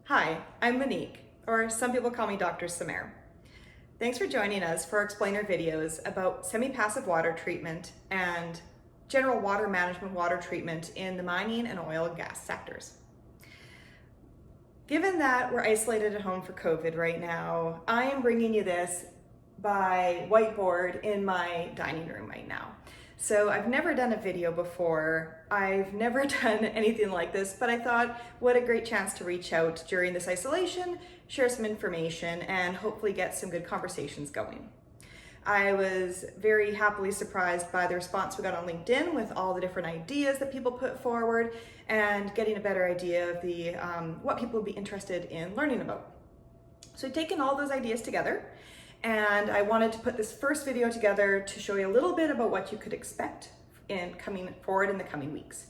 Hi, I'm Monique, or some people call me Dr. Samir. Thanks for joining us for our explainer videos about semi-passive water treatment and general water management water treatment in the mining and oil and gas sectors. Given that we're isolated at home for COVID right now, I am bringing you this by whiteboard in my dining room right now. So I've never done a video before, I've never done anything like this, but I thought what a great chance to reach out during this isolation, share some information, and hopefully get some good conversations going. I was very happily surprised by the response we got on LinkedIn with all the different ideas that people put forward and getting a better idea of the what people would be interested in learning about. So I've taken all those ideas together, and I wanted to put this first video together to show you a little bit about what you could expect in coming forward in the coming weeks.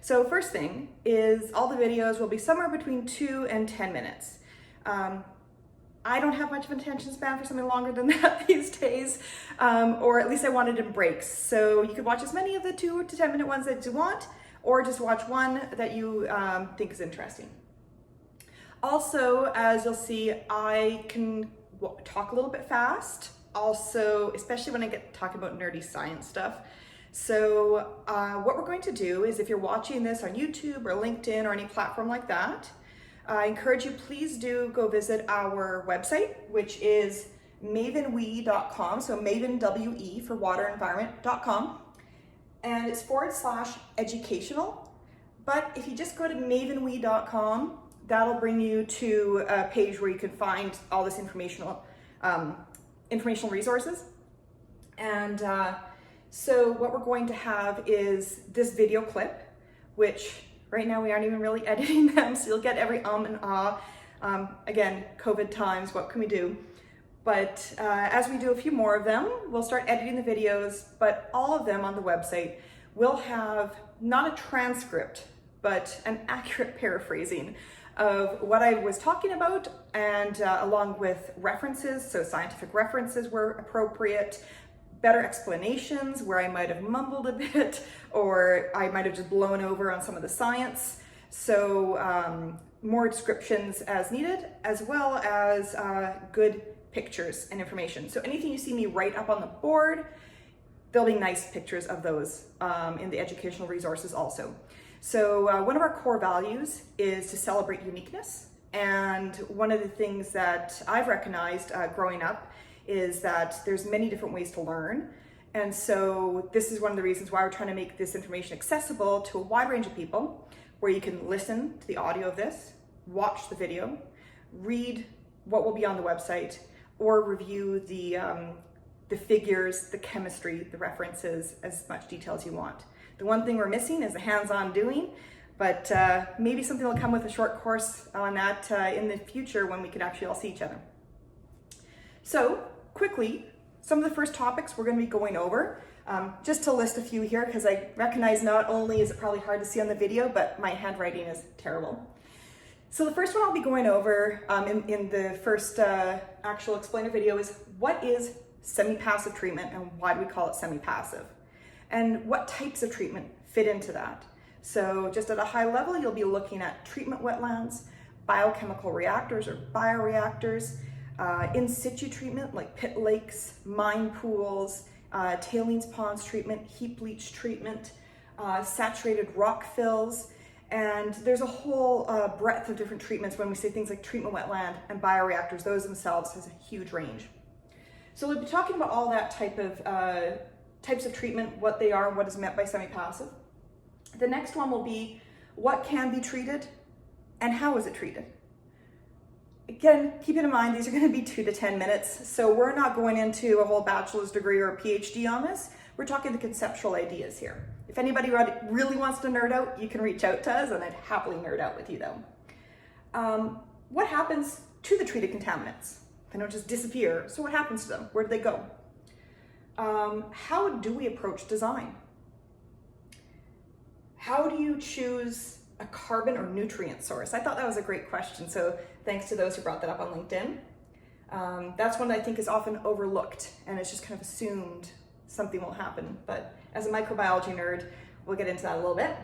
So first thing is all the videos will be somewhere between 2 and 10 minutes. I don't have much of an attention span for something longer than that these days, or at least I wanted in breaks. So you could watch as many of the 2 to 10 minute ones that you want, or just watch one that you think is interesting. Also, as you'll see, I can talk a little bit fast, also, especially when I get talking about nerdy science stuff. So what we're going to do is, if you're watching this on YouTube or LinkedIn or any platform like that, I encourage you, please do go visit our website, which is mavenwe.com, so Maven, W-E for waterenvironment.com, and it's /educational. But if you just go to mavenwe.com, that'll bring you to a page where you can find all this informational resources. And so what we're going to have is this video clip, which right now we aren't even really editing them, so you'll get every and ah. Again, COVID times, what can we do? But as we do a few more of them, we'll start editing the videos, but all of them on the website will have not a transcript, but an accurate paraphrasing of what I was talking about, and along with references, so scientific references were appropriate, better explanations where I might have mumbled a bit, or I might have just blown over on some of the science. So more descriptions as needed, as well as good pictures and information. So anything you see me write up on the board, there'll be nice pictures of those in the educational resources also. So one of our core values is to celebrate uniqueness. And one of the things that I've recognized growing up is that there's many different ways to learn. And so this is one of the reasons why we're trying to make this information accessible to a wide range of people, where you can listen to the audio of this, watch the video, read what will be on the website, or review the figures, the chemistry, the references, as much detail as you want. The one thing we're missing is the hands-on doing, but maybe something will come with a short course on that in the future when we can actually all see each other. So quickly, some of the first topics we're going to be going over, just to list a few here, because I recognize not only is it probably hard to see on the video, but my handwriting is terrible. So the first one I'll be going over in the first actual explainer video is, what is semi-passive treatment and why do we call it semi-passive? And what types of treatment fit into that? So just at a high level, you'll be looking at treatment wetlands, biochemical reactors or bioreactors, in situ treatment like pit lakes, mine pools, tailings ponds treatment, heap leach treatment, saturated rock fills, and there's a whole breadth of different treatments. When we say things like treatment wetland and bioreactors, those themselves has a huge range. So we'll be talking about all that types of treatment, what they are, what is meant by semi-passive. The next one will be what can be treated and how is it treated. Again, keeping in mind, these are going to be 2 to 10 minutes, so we're not going into a whole bachelor's degree or a PhD on this. We're talking the conceptual ideas here. If anybody really wants to nerd out, you can reach out to us, and I'd happily nerd out with you though. What happens to the treated contaminants? They don't just disappear, so what happens to them? Where do they go? How do we approach design? How do you choose a carbon or nutrient source? I thought that was a great question, so thanks to those who brought that up on LinkedIn. That's one that I think is often overlooked, and it's just kind of assumed something will happen. But as a microbiology nerd, we'll get into that a little bit.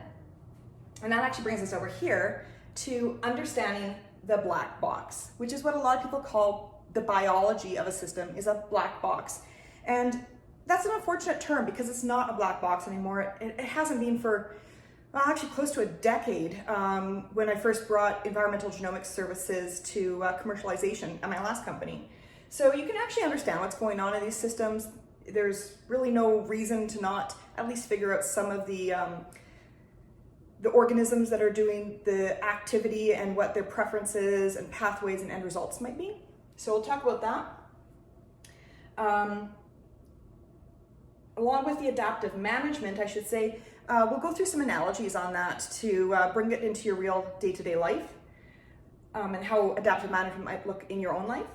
And that actually brings us over here to understanding the black box, which is what a lot of people call the biology of a system, is a black box. And that's an unfortunate term because it's not a black box anymore. It hasn't been for actually close to a decade, when I first brought environmental genomics services to commercialization at my last company. So you can actually understand what's going on in these systems. There's really no reason to not at least figure out some of the organisms that are doing the activity and what their preferences and pathways and end results might be. So we'll talk about that. Along with the adaptive management, I should say, we'll go through some analogies on that to bring it into your real day-to-day life, and how adaptive management might look in your own life.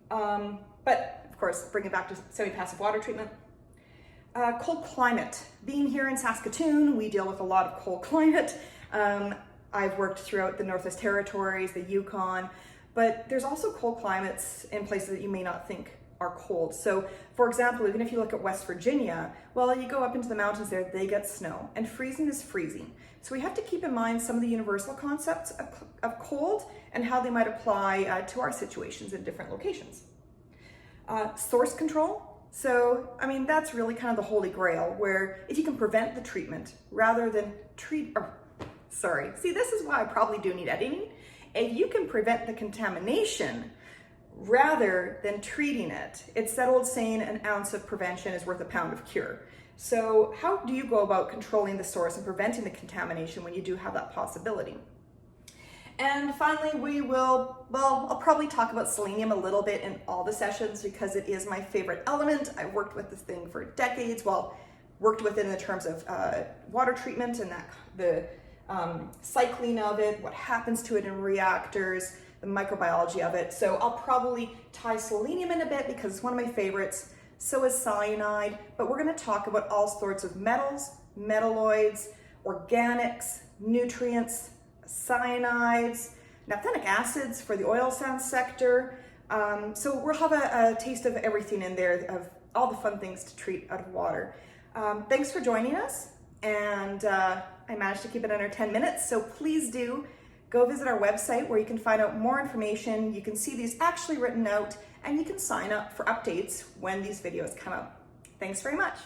But of course, bring it back to semi-passive water treatment. Cold climate. Being here in Saskatoon, we deal with a lot of cold climate. I've worked throughout the Northwest Territories, the Yukon, but there's also cold climates in places that you may not think are cold. So for example, even if you look at West Virginia, well, you go up into the mountains there, they get snow, and freezing is freezing. So we have to keep in mind some of the universal concepts of cold and how they might apply to our situations in different locations. Source control. So, I mean, that's really kind of the holy grail, where if you can prevent the treatment rather than see, this is why I probably do need editing. If you can prevent the contamination rather than treating it, it's that old saying, an ounce of prevention is worth a pound of cure. So how do you go about controlling the source and preventing the contamination when you do have that possibility? And finally, I'll probably talk about selenium a little bit in all the sessions because it is my favorite element. I've worked with this thing for decades. Well, worked with it in the terms of water treatment and the cycling of it, what happens to it in reactors, the microbiology of it. So I'll probably tie selenium in a bit because it's one of my favorites. So is cyanide, but we're going to talk about all sorts of metals, metalloids, organics, nutrients, cyanides, naphthenic acids for the oil sands sector. So we'll have a taste of everything in there, of all the fun things to treat out of water. Thanks for joining us, and I managed to keep it under 10 minutes, so please do go visit our website where you can find out more information. You can see these actually written out, and you can sign up for updates when these videos come out. Thanks very much.